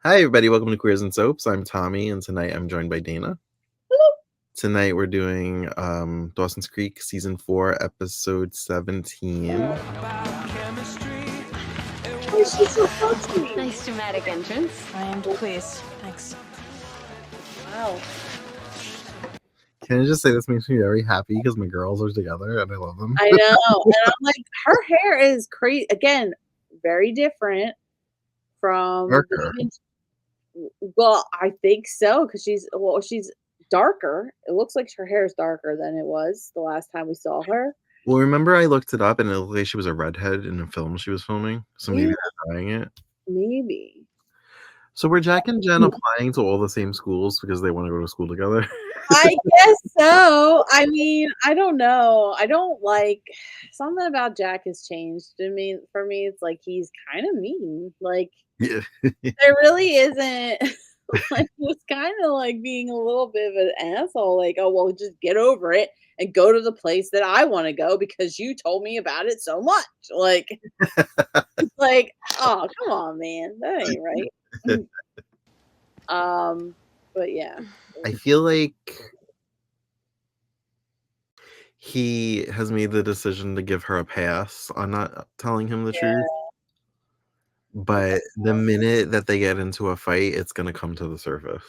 Hi, everybody. Welcome to Queers and Soaps. I'm Tommy, and tonight I'm joined by Dana. Tonight we're doing Dawson's Creek Season 4, Episode 17. Oh, she's so close to me. Nice dramatic entrance. I am pleased. Thanks. Wow. Can I just say this makes me very happy because my girls are together and I love them. I know. And I'm like, her hair is crazy. Again, very different from. Darker. Well, I think so because she's darker. It looks like her hair is darker than it was the last time we saw her. Well, remember I looked it up and it looked like she was a redhead in a film she was filming. So maybe they're dyeing it. Maybe. So were Jack and Jen applying to all the same schools because they want to go to school together? I guess so. I mean, I don't know. I don't like something about Jack has changed. I mean, for me, it's like he's kind of mean. Like, Yeah. there really isn't. Like, was kind of like being a little bit of an asshole. Like, oh well, just get over it and go to the place that I want to go because you told me about it so much. Like, it's like, oh come on, man, that ain't right. But yeah. I feel like he has made the decision to give her a pass on not telling him the truth. But the minute that they get into a fight, it's going to come to the surface.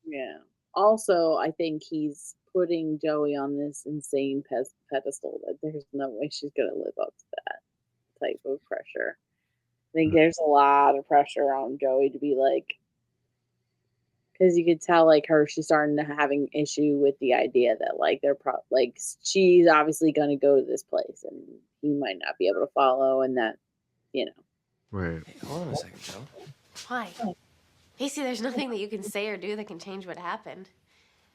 Yeah. Also, I think he's putting Joey on this insane pedestal that there's no way she's going to live up to that type of pressure. I think there's a lot of pressure on Joey to be like, because you could tell like she's starting to having issue with the idea that like like she's obviously going to go to this place and he might not be able to follow, and that Right. Hey, hold on a second, Joe. Why? Casey, there's nothing that you can say or do that can change what happened.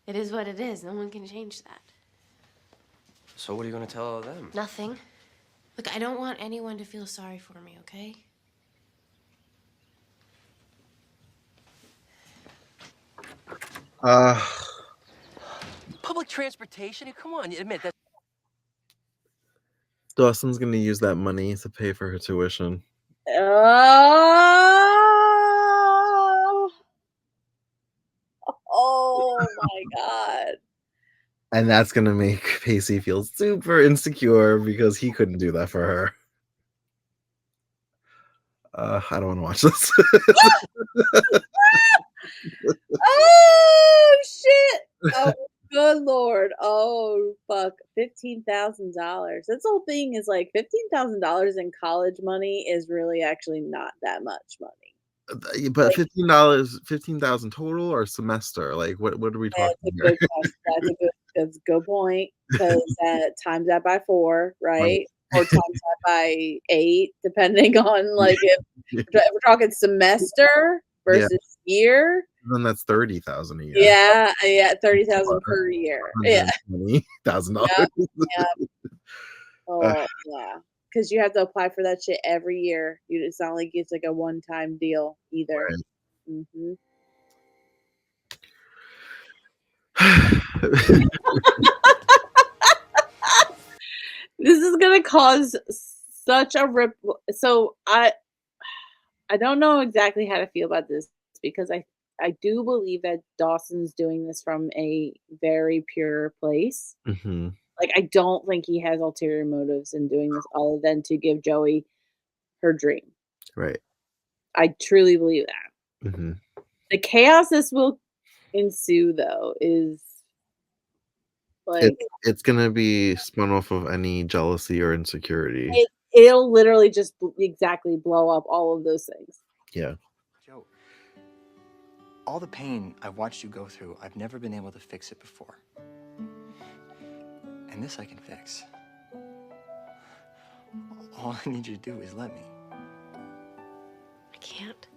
It is what it is. No one can change that. So what are you going to tell all them? Nothing. Look, I don't want anyone to feel sorry for me, okay? Public transportation? Come on, admit that. Dawson's going to use that money to pay for her tuition. Oh my God. And that's going to make Pacey feel super insecure because he couldn't do that for her. I don't want to watch this. Oh shit! Oh good lord! Oh fuck! $15,000. This whole thing is like $15,000 in college money is really actually not that much money. But $15,000 total or semester? Like what are we talking That's here? that's a good point because times that by 4, right? Or times that by 8, depending on like if we're talking semester versus year. Then that's $30,000 a year. Yeah, $30,000 per year. Yeah, $20,000. yeah. Oh yeah, because you have to apply for that shit every year. It's not like it's like a one-time deal either. Right. Mm-hmm. This is gonna cause such a rip. So I don't know exactly how to feel about this because I do believe that Dawson's doing this from a very pure place. Mm-hmm. Like I don't think he has ulterior motives in doing this other than to give Joey her dream. Right. I truly believe that. Mm-hmm. The chaos this will ensue, though, is like it's gonna be spun off of any jealousy or insecurity. It'll literally just exactly blow up all of those things. Yeah. Joe, all the pain I've watched you go through, I've never been able to fix it before. And this I can fix. All I need you to do is let me. I can't.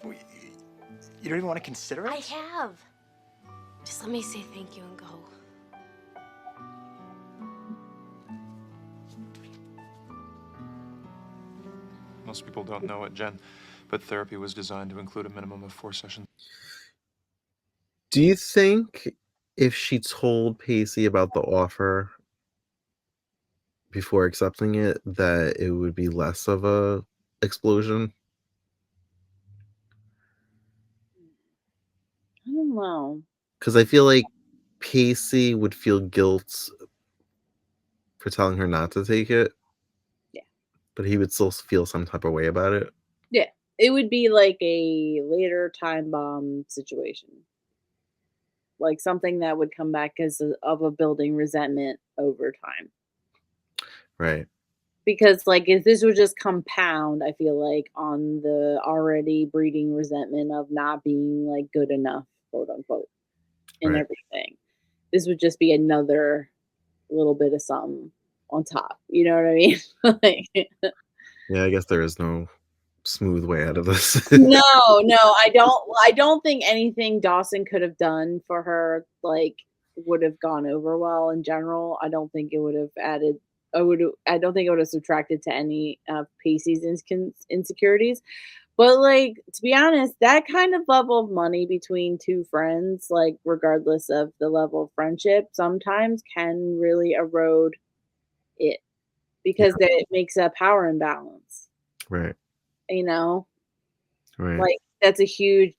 You don't even want to consider it? I have. Just let me say thank you and go. Most people don't know it, Jen, but therapy was designed to include a minimum of 4 sessions. Do you think if she told Pacey about the offer before accepting it, that it would be less of a explosion? know. Because I feel like Pacey would feel guilt for telling her not to take it. Yeah. But he would still feel some type of way about it. Yeah. It would be like a later time bomb situation. Like something that would come back because of a building resentment over time. Right. Because, like, if this would just compound, I feel like, on the already breeding resentment of not being, like, good enough, quote unquote, and Right. everything. This would just be another little bit of something on top. You know what I mean? Like, Yeah, I guess there is no smooth way out of this. no, I don't think anything Dawson could have done for her, like, would have gone over well in general. I don't think it would have added I don't think it would have subtracted to any of Pacey's insecurities. But, like, to be honest, that kind of level of money between two friends, like, regardless of the level of friendship, sometimes can really erode it because it makes a power imbalance. Right. You know? Right. Like, that's a huge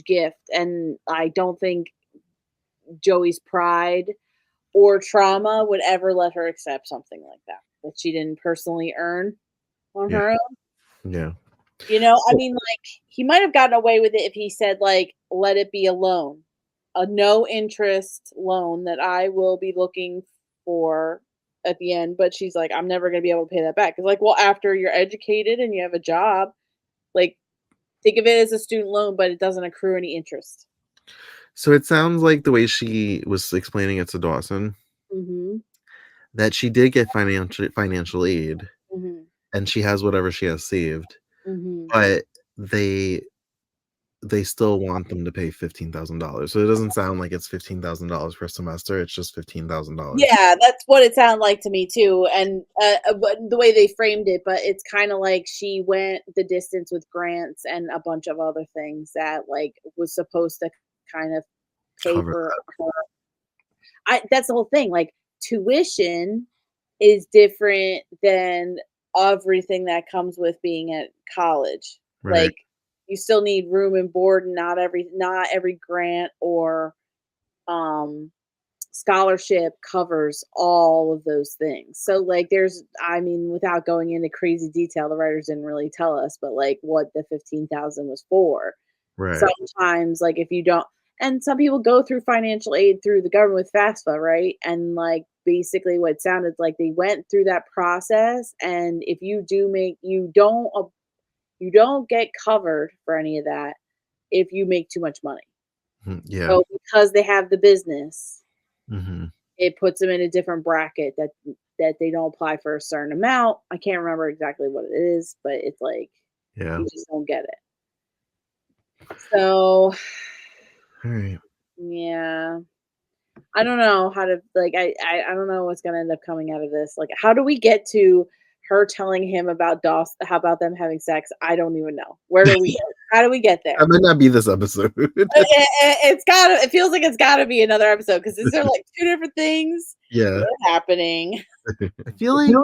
gift, and I don't think Joey's pride or trauma would ever let her accept something like that she didn't personally earn on Yeah. her own. Yeah. You know, I mean, like, he might have gotten away with it if he said, like, let it be a loan, a no interest loan that I will be looking for at the end. But she's like, I'm never going to be able to pay that back. It's like, well, after you're educated and you have a job, like, think of it as a student loan, but it doesn't accrue any interest. So it sounds like the way she was explaining it to Dawson Mm-hmm. that she did get financial aid Mm-hmm. and she has whatever she has saved, Mm-hmm. but they still want them to pay $15,000. So it doesn't sound like it's $15,000 per semester. It's just $15,000. Yeah, that's what it sounded like to me too, and but the way they framed it. But it's kind of like she went the distance with grants and a bunch of other things that, like, was supposed to kind of pay Cover for her. That's the whole thing. Like, tuition is different than everything that comes with being at college. Right. Like, you still need room and board, and not every grant or um scholarship covers all of those things. So, like, I mean, without going into crazy detail, the writers didn't really tell us, but, like, what the 15,000 was for. Right. Sometimes, like, if you don't, and some people go through financial aid through the government with FAFSA, right? And, like, basically what it sounded like, they went through that process, and if you do make you don't get covered for any of that if you make too much money. Yeah. So because they have the business, Mm-hmm. it puts them in a different bracket that they don't apply for a certain amount. I can't remember exactly what it is, but it's like, Yeah. you just don't get it. So, All right. yeah. I don't know how to, like, I don't know what's gonna end up coming out of this. Like, how do we get to her telling him about how about them having sex? I don't even know. Where do we go? How do we get there? That might not be this episode. It feels like it's gotta be another episode because these are like two different things Yeah. that are happening. I feel like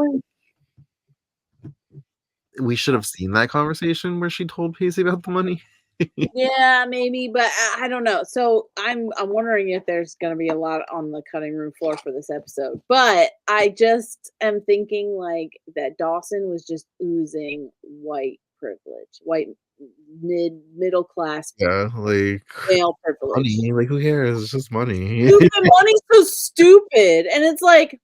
we should have seen that conversation where she told Pacey about the money. Yeah, maybe, but I don't know. So I'm wondering if there's going to be a lot on the cutting room floor for this episode. But I just am thinking, like, that Dawson was just oozing white privilege, white middle class Yeah, like male privilege. money. Like, who cares? It's just money. Dude, the money's so stupid, and it's like,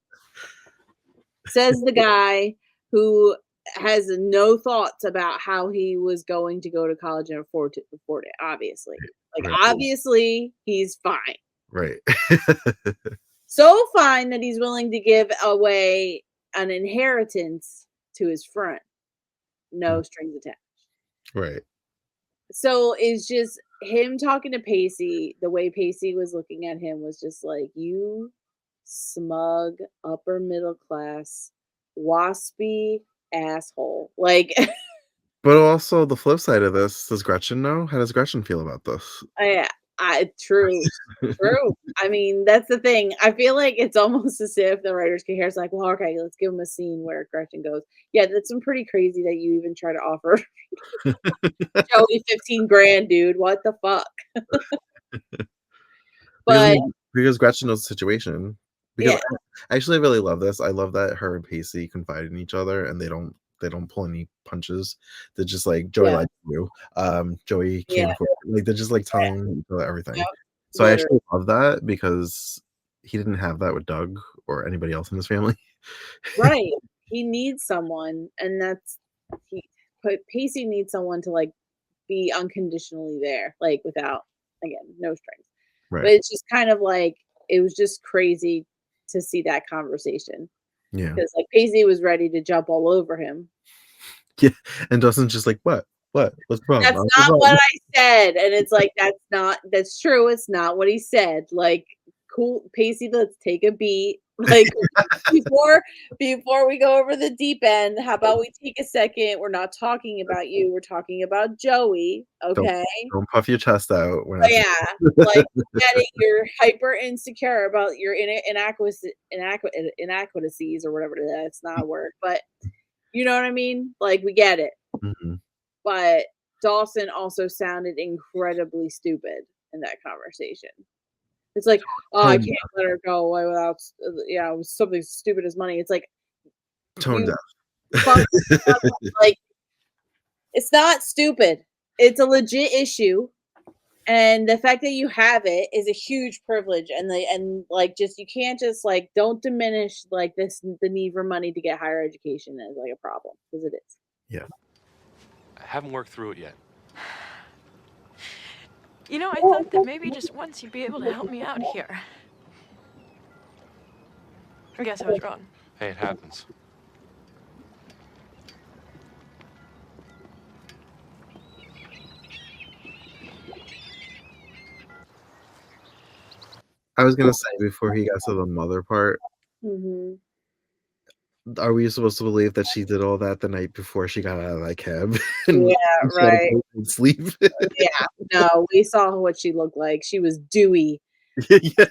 says the guy who has no thoughts about how he was going to go to college and afford it. Obviously, like, Right. obviously, he's fine. Right. So fine that he's willing to give away an inheritance to his friend. No strings attached. Right. So it's just him talking to Pacey. The way Pacey was looking at him was just like, you smug, upper middle class, waspy asshole. Like, But also the flip side of this, does Gretchen know? How does Gretchen feel about this? true. I mean, that's the thing. I feel like it's almost as if the writers could hear. It's like, well, okay, let's give him a scene where Gretchen goes, yeah, that's some pretty crazy that you even try to offer Joey 15 grand, dude. What the fuck? But because Gretchen knows the situation. Because yeah, actually, I really love this. I love that her and Pacey confide in each other, and they don't pull any punches. They're just like, Joey yeah, lied to you. Joey yeah, can't afford like they're just like telling each other everything. yep, So I literally. actually love that because he didn't have that with Doug or anybody else in his family. Right. He needs someone, and that's he but Pacey needs someone to, like, be unconditionally there, like, without, again, no strings. Right. But it's just kind of like it was just crazy to see that conversation Yeah. because, like, Pacey was ready to jump all over him. Yeah. And Dawson's just like, what? What? What's wrong? That's What's not wrong? what I said, and it's like, that's true, it's not what he said, like, "Cool, Pacey, let's take a beat." Like, before we go over the deep end, how about we take a second? We're not talking about you, we're talking about Joey, Don't okay? don't puff your chest out. We're But not talking. yeah, like, get it, you're hyper insecure about your inadequacies or whatever that's not a word, but you know what I mean? Like, we get it. Mhm. But Dawson also sounded incredibly stupid in that conversation. It's like, "Oh, I Tone can't let her go away without yeah, it was something stupid as money." It's like, tone you deaf. fucking like, it's not stupid. It's a legit issue, and the fact that you have it is a huge privilege, like, just you can't just, like, don't diminish, like, the need for money to get higher education as, like, a problem because it is. Yeah. I haven't worked through it yet. You know, I thought that maybe just once you'd be able to help me out here. I guess I was wrong. Hey, it happens. I was gonna say before he got to the mother part, Mhm. are we supposed to believe that she did all that the night before she got out of that cab and Yeah, she had to right. go and sleep? Yeah, no, we saw what she looked like. She was dewy, Yeah,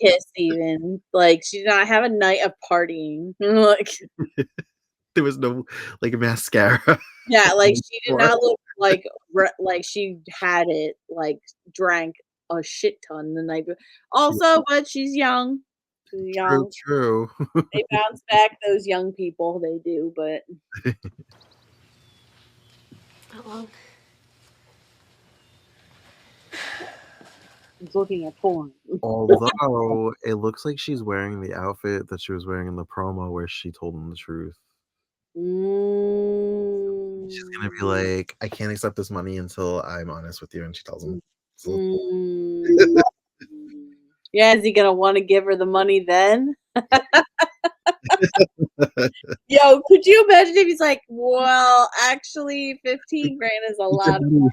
kissed even. Like, she did not have a night of partying. Like, there was no like mascara. yeah, like she did Or not look like like she had it, like drank a shit ton the night also, but she's young. She's true, young. true. They bounce back, those young people, they do, but How long? he's looking at porn. Although it looks like she's wearing the outfit that she was wearing in the promo where she told him the truth. She's gonna be Mm. like, "I can't accept this money until I'm honest with you," and she tells him. So Mm. Yeah, is he gonna wanna give her the money then? Yo, could you imagine if he's like, "Well, actually, 15 grand is a take your lot of money,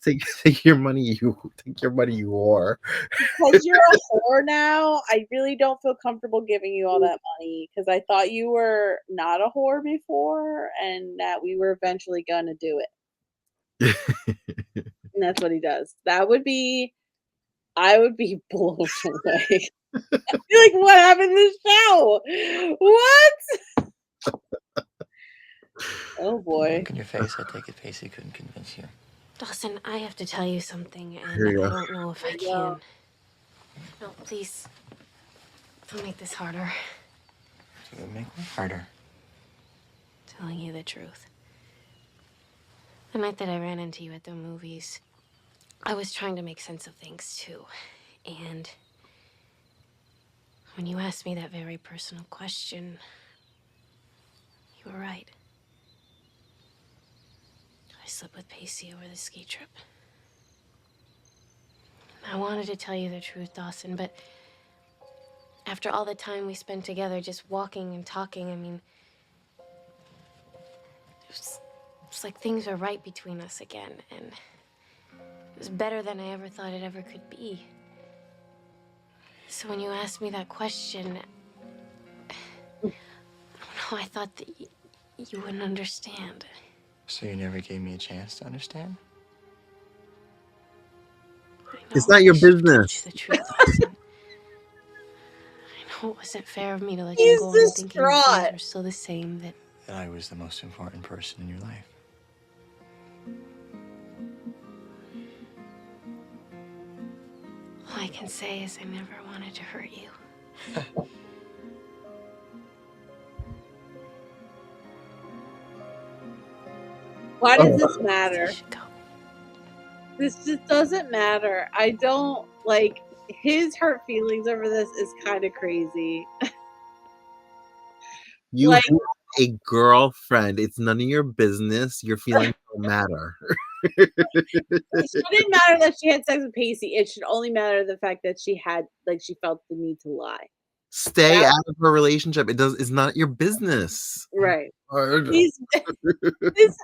take your money, you whore. because you're a whore now, I really don't feel comfortable giving you all that money because I thought you were not a whore before and that we were eventually gonna do it." And that's what he does. I would be blown away. I'd be like, "What happened to the show? What?" Oh boy. Look in your face. I take it Pacey couldn't convince you. Dawson, I have to tell you something, Here and you I go. don't know if I Yeah. can. No, please. Don't make this harder. So it make it harder. Telling you the truth. The night that I ran into you at the movies, I was trying to make sense of things too. And when you asked me that very personal question, you were right. I slept with Pacey over the ski trip. I wanted to tell you the truth, Dawson, but after all the time we spent together just walking and talking, I mean, it's like things were right between us again, and it was better than I ever thought it ever could be. So when you asked me that question, I don't know, I thought that you wouldn't understand. So you never gave me a chance to understand? I It's know not I your should have told you business. the truth, Dawson. I know it wasn't fair of me to let you He's go on thinking that things distraught. were still the same, that That I was the most important person in your life. like can say is I never wanted to hurt you. Why does this You matter? should go. This just doesn't matter. I don't like his hurt feelings over this is kind of crazy. You Like, have a girlfriend. It's none of your business. Your feelings don't matter. it shouldn't matter that she had sex with Pacey. It should only matter the fact that she felt the need to lie. Stay That, out of her relationship. It's not your business. right. Hard. He's his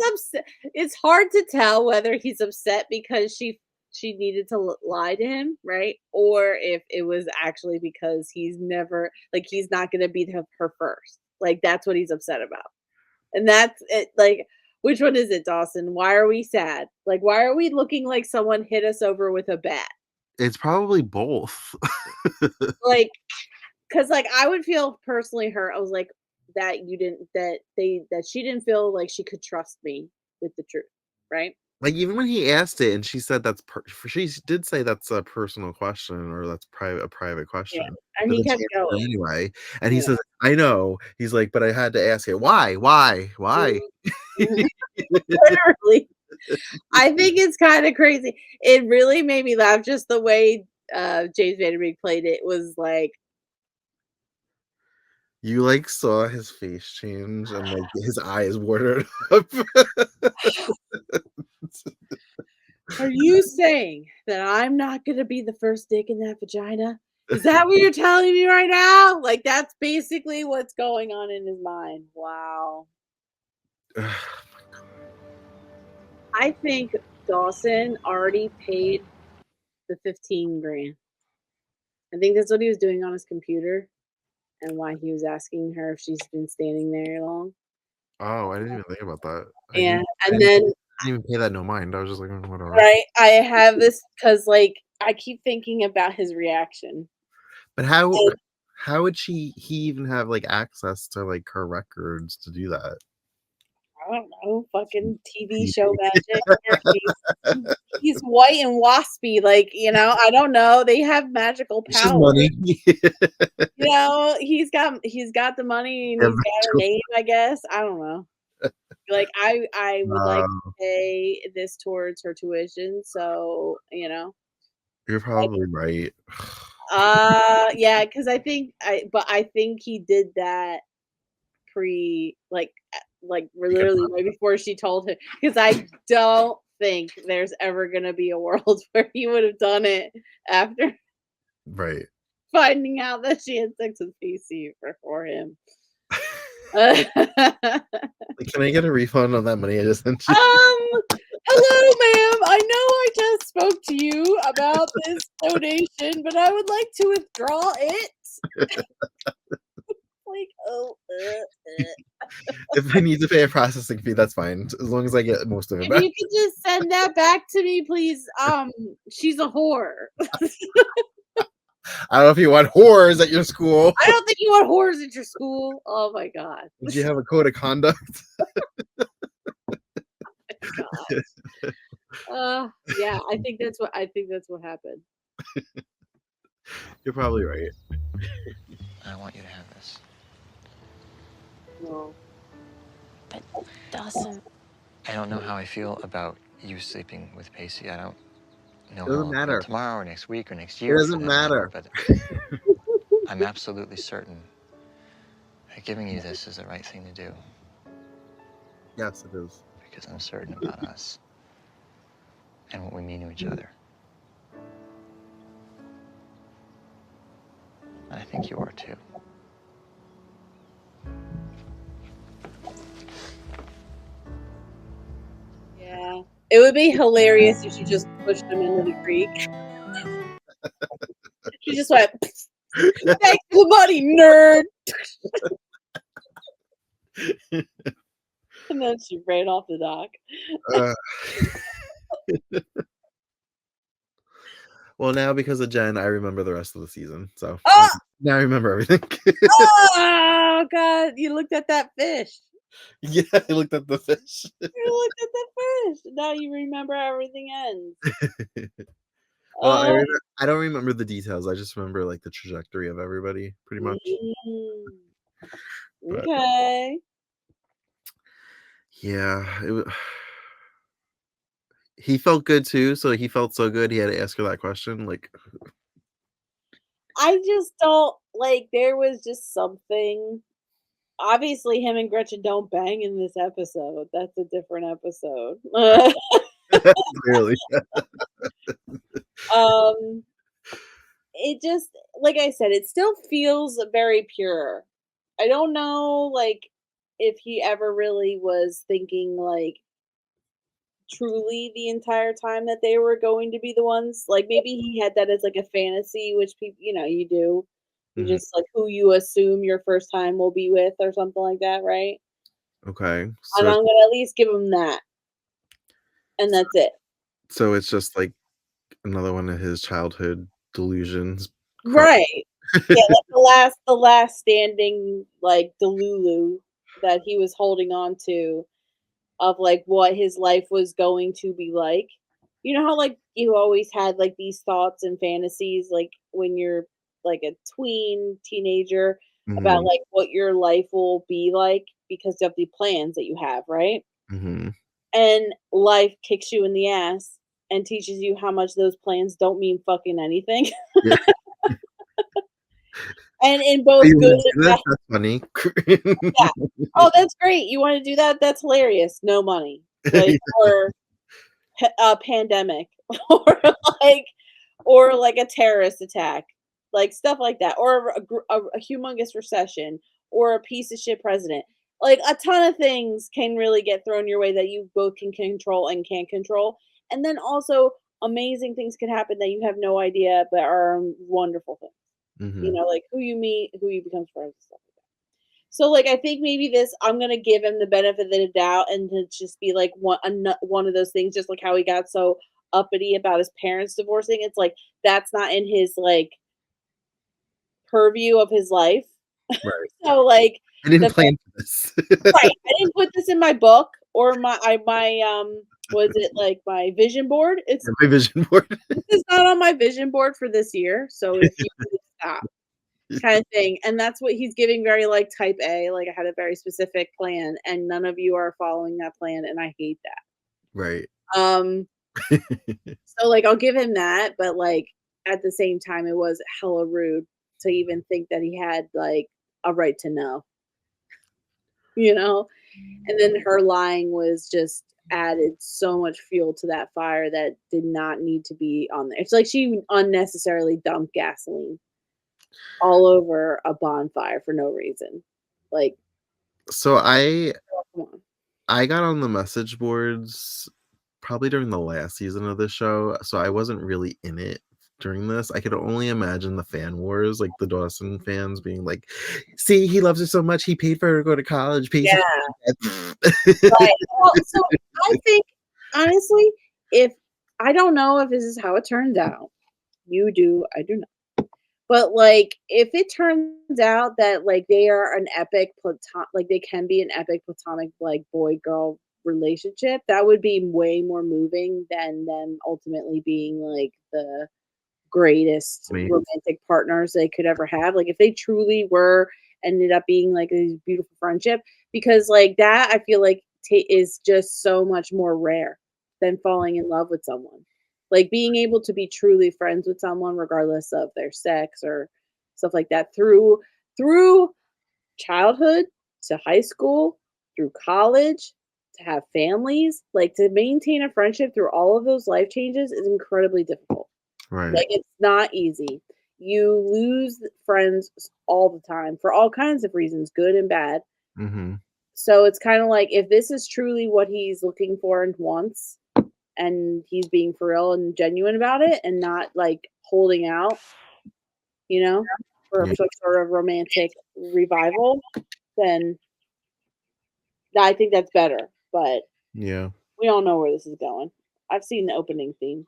upset. It's hard to tell whether he's upset because she needed to lie to him, right? Or if it was actually because he's never he's not going to be her first. Like that's what he's upset about. And that's it. Like, which one is it, Dawson? Why are we sad? Like, why are we looking like someone hit us over with a bat? It's probably both. Like, because I would feel personally hurt. I was like that she didn't feel like she could trust me with the truth, right? Like even when he asked it, and she said she did say that's a personal question or that's a private question. Yeah, and But he then she kept answered it going. anyway, and he Yeah. says, "I know." He's like, "But I had to ask it. Why? Literally, I think it's kind of crazy. It really made me laugh. Just the way James Vanderbeek played it was like, You like saw his face change and like his eyes watered up. "Are you saying that I'm not gonna be the first dick in that vagina? Is that what you're telling me right now?" Like that's basically what's going on in his mind. Wow. I think Dawson already paid the 15 grand. I think that's what he was doing on his computer and why he was asking her if she's been standing there long. Oh, I didn't even think about that. Yeah, I and then didn't even pay that no mind. I was just like, "Oh, whatever." right, I have this because I keep thinking about his reaction. But how would he even have like access to like her records to do that? I don't know, fucking TV show magic. Or he's white and waspy, I don't know. They have magical It's just power. money. He's got the money and Yeah, he's got her name, I guess. I don't know. I would like to pay this towards her tuition, so You're probably right. yeah, because I think he did that pre literally right before she told him, because I don't think there's ever gonna be a world where he would have done it after Right. finding out that she had sex with PC for him. Like, can I get a refund on that money I just sent you? Hello, ma'am. I know I just spoke to you about this donation, but I would like to withdraw it. If I need to pay a processing fee, that's fine. As long as I get most of it If back. you could just send that back to me, please. She's a whore. I don't know if you want whores at your school. I don't think you want whores at your school. Oh my god. Did you have a code of conduct? Yeah, I think that's what happened. You're probably right. I want you to have this. No. But Dawson, I don't know how I feel about you sleeping with Pacey. I don't know Doesn't how I'll feel matter. tomorrow or next week or next It year. doesn't for that matter, matter. but I'm absolutely certain that giving you this is the right thing to do. Yes, it is. Because I'm certain about us and what we mean to each other. And I think you are too. Yeah. It would be hilarious if she just pushed him into the creek. She just went, "Thanks for the money, nerd." And then she ran off the dock. Well, now because of Jen, I remember the rest of the season. So Oh! now I remember everything. Oh god, you looked at that fish. Yeah, I looked at the fish. You looked at the fish. Now you remember how everything ends. Well, Uh, I don't remember the details. I just remember like the trajectory of everybody, pretty much. mm, But okay. yeah, he felt good too. So he felt so good, he had to ask her that question. Like, I just don't like. There was just something. Obviously, him and Gretchen don't bang in this episode. That's a different episode. clearly, um, it just, like I said, it still feels very pure. I don't know, like, if he ever really was thinking, like, truly the entire time that they were going to be the ones. Like, maybe he had that as, like, a fantasy, which people, you do. You Mhm. just, like, who you assume your first time will be with or something like that, right? Okay. And I'm gonna at least give him that, and that's it. So it's just like another one of his childhood delusions. Right. Yeah, like the last standing, like, Delulu that he was holding on to of, like, what his life was going to be like. You know how, like, you always had, like, these thoughts and fantasies, like, when you're, like, a teenager about, Mhm, like, what your life will be like because of the plans that you have, right? mhm. And life kicks you in the ass and teaches you how much those plans don't mean fucking anything. Yeah. And in Oh, both you good wanna and do this? bad. That's funny. Yeah. "Oh, that's great. You wanna do that? That's hilarious. No money." Like, or a pandemic, or like or a terrorist attack, like, stuff like that, or a humongous recession, or a piece of shit president. Like, a ton of things can really get thrown your way that you both can control and can't control, and then also amazing things can happen that you have no idea but are wonderful things. Mhm. Like who you meet, who you become friends with, stuff like that. So, like, I think maybe this, I'm gonna give him the benefit of the doubt, and to just be like one of those things, just like how he got so uppity about his parents divorcing. It's like that's not in his like purview of his life. Right. So, like, I didn't the fact, plan for this. right, I didn't put this in my book or my was it like my vision board? It's My vision board. This is not on my vision board for this year. So if you would stop. Kind of thing, and that's what he's giving, very, like, type A, like, I had a very specific plan, and none of you are following that plan, and I hate Right. that. So, like, I'll give him that, but, like, at the same time, it was hella rude to even think that he had, like, a right to know, you know? And then her lying was just added so much fuel to that fire that did not need to be on there. It's like she unnecessarily dumped gasoline all over a bonfire for no reason. Like, So come on. I got on the message boards probably during the last season of the show, so I wasn't really in it during this. I could only imagine the fan wars, like the Dawson fans being like, "See, he loves her so much, he paid for her to go to college, pays for Yeah, her." right. Well, so I think, honestly, if I don't know if this is how it turns out. You do, I do not. But, like, if it turns out that, like, they are an epic like, they can be an epic platonic, like, boy-girl relationship, that would be way more moving than them ultimately being, like, the greatest Me. romantic partners they could ever have. Like, if they truly were ended up being like a beautiful friendship, because like that, I feel like is just so much more rare than falling in love with someone. Like being able to be truly friends with someone, regardless of their sex or stuff like that, through childhood to high school, through college, to have families, like to maintain a friendship through all of those life changes is incredibly difficult. Right. Like, it's not easy. You lose friends all the time for all kinds of reasons, good and bad. Mhm. So it's kinda like, if this is truly what he's looking for and wants, and he's being for real and genuine about it and not, like, holding out, you know, for Yeah. some sort of romantic revival, then I think that's better, but Yeah. we all know where this is going. I've seen the opening theme.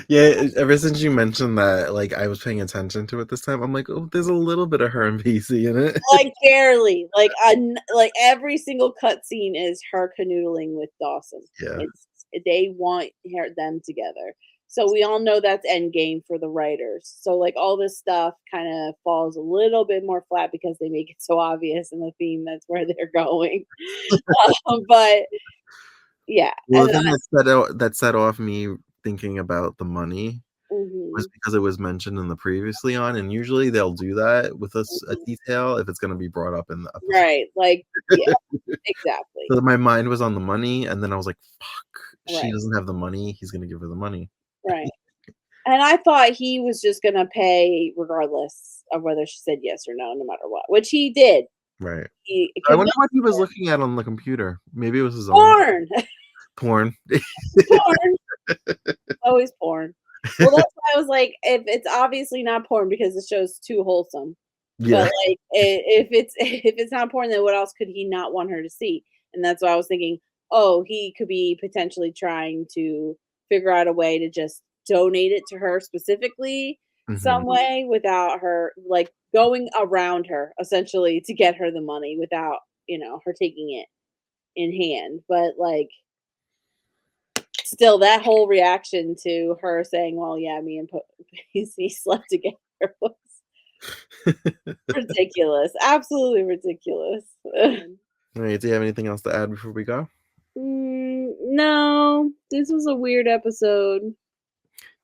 Yeah, ever since you mentioned that, like, I was paying attention to it this time, I'm like, "Oh, there's a little bit of her and Pacey in it." Like, barely, like, every single cutscene is her canoodling with Dawson. Yeah. It's they want them together. So we all know that's end game for the writers. So like all this stuff kind of falls a little bit more flat because they make it so obvious in the theme that's where they're going. But yeah, Well, and the thing that set off me thinking about the money was because it was mentioned in the previously on, and usually they'll do that with a detail if it's going to be brought up in the episode. right, like yeah, exactly. So my mind was on the money, and then I was like, "Fuck, she Right. doesn't have the money. He's going to give her the money." Right. And I thought he was just gonna pay regardless of whether she said yes or no, no matter what, which he did. Right. He I wonder convinced what he was her. looking at on the computer. Maybe it was his own Porn. porn. Porn. Always porn. Well, that's why I was like, if it's obviously not porn because the show's too wholesome. Yeah. But like, if it's not porn, then what else could he not want her to see? And that's why I was thinking, oh, he could be potentially trying to figure out a way to just donate it to her specifically some way without her like going around her essentially to get her the money without her taking it in hand. But like still that whole reaction to her saying, well, yeah, me and he slept together was ridiculous. Absolutely ridiculous. All right, do you have anything else to add before we go? No, this was a weird episode.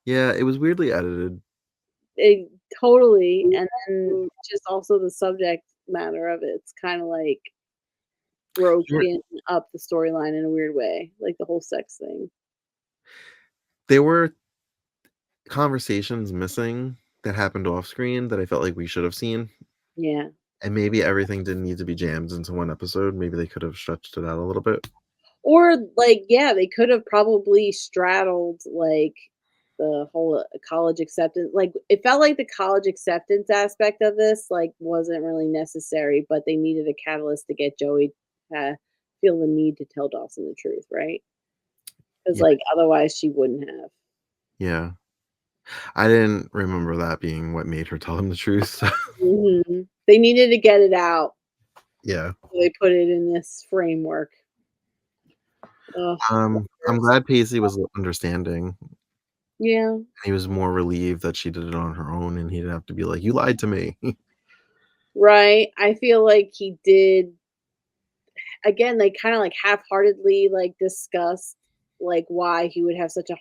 Yeah, it was weirdly edited. Totally. And then just also the subject matter of it's kind of like broken up the storyline in a weird way, like the whole sex thing. There were conversations missing that happened off screen that I felt like we should have seen. Yeah. And maybe everything didn't need to be jammed into one episode. Maybe they could have stretched it out a little bit. Or like, yeah, they could have probably straddled like the whole college acceptance. Like it felt like the college acceptance aspect of this like wasn't really necessary, but they needed a catalyst to get Joey to feel the need to tell Dawson the truth, right? Because like otherwise she wouldn't have. Yeah. I didn't remember that being what made her tell him the truth. So. They needed to get it out. Yeah. So they put it in this framework. I'm glad Pacey was understanding. Yeah. He was more relieved that she did it on her own and he didn't have to be like, you lied to me. Right. I feel like he did. Again, they kind of like half-heartedly like discussed like why he would have such a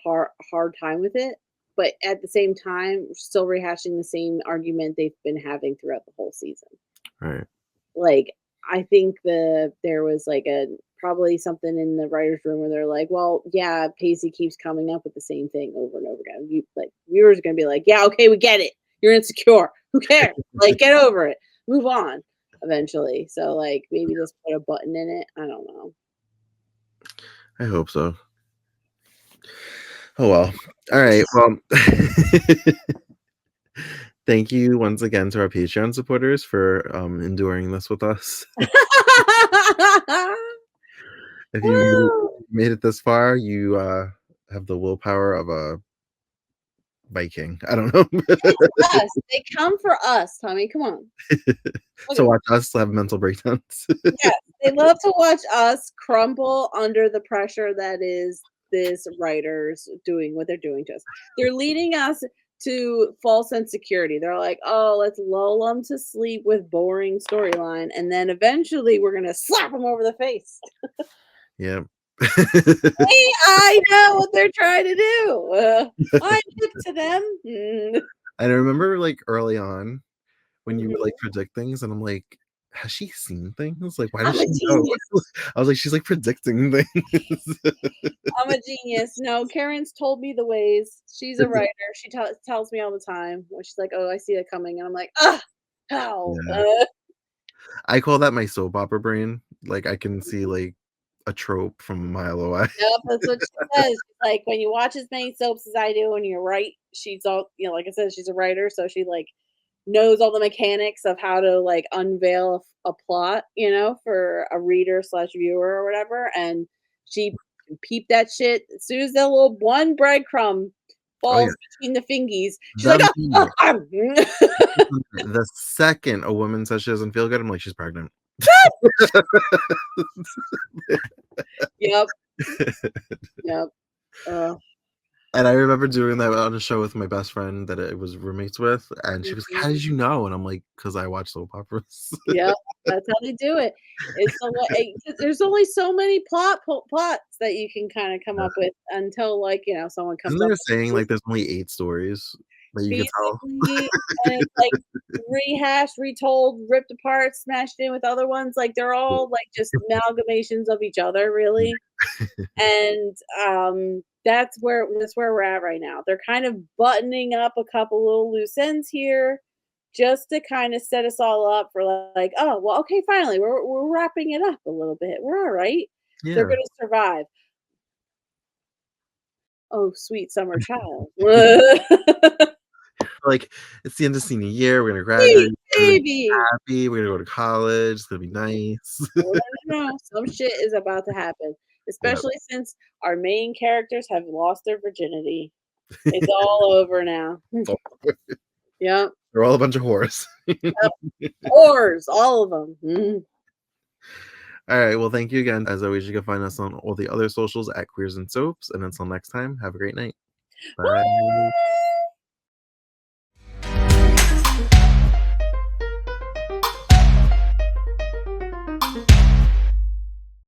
hard time with it. But at the same time, still rehashing the same argument they've been having throughout the whole season. Right. Like, I think there was like probably something in the writer's room where they're like, well, yeah, Pacey keeps coming up with the same thing over and over again. Viewers are going to be like, yeah, okay, we get it. You're insecure. Who cares? Like, get over it. Move on eventually. So, like, maybe just put a button in it. I don't know. I hope so. Oh, well. All right. Well, thank you once again to our Patreon supporters for enduring this with us. If you made it this far, you have the willpower of a Viking. I don't know. Yes, they come for us, Tommy. Come on. So watch us have mental breakdowns. Yes, they love to watch us crumble under the pressure that is this writers doing what they're doing to us. They're leading us to false insecurity. They're like, oh, let's lull them to sleep with boring storyline, and then eventually we're gonna slap them over the face. Yeah. Hey, I know what they're trying to do. I'm hip to them. And I remember like early on when you would like predict things, and I'm like, has she seen things? Like, why does she know? I was like, she's like predicting things. I'm a genius. No, Karen's told me the ways. She's a writer. She tells me all the time when she's like, oh, I see it coming. And I'm like, how? Yeah. I call that my soap opera brain. Like, I can see like a trope from a mile away. Yep, that's what she says. Like, when you watch as many soaps as I do and you're right, she's all, like I said, she's a writer. So she like knows all the mechanics of how to like unveil a plot, for a reader / viewer or whatever. And she can peep that shit as soon as that little one breadcrumb falls between the fingies. She's like, the second a woman says she doesn't feel good, I'm like, she's pregnant. Yep. Uh, And I remember doing that on a show with my best friend that I was roommates with, and she was like, "How did you know?" And I'm like, "'Cause I watch soap operas." Yep, that's how they do it. It's a wa 'cause there's only so many plots that you can kinda come Yeah. up with until, like, someone Isn't comes there up a saying, with like, there's only 8 stories that you could tell? basically, and it's, like, rehashed, retold, ripped apart, smashed in with other ones, like, they're all, like, just amalgamations of each other, really, and, that's where we're at right now. They're kind of buttoning up a couple little loose ends here just to kinda set us all up for, like, "Oh, well, okay, finally, we're wrapping it up a little bit. We're alright. They're Yeah. gonna survive." Oh, sweet summer child. Like, it's the end of senior year, we're gonna Sweet graduate, everybody's baby. happy, we're gonna go to college, it's gonna be nice. No, no, no, some shit is about to happen, Yep. especially since our main characters have lost their virginity. It's all over now. Yep. They're all a bunch of whores. Yep. Whores, all of them. Mhm. Alright, well, thank you again. As always, you can find us on all the other socials at Queers and Soaps, and until next time, have a great night. Bye.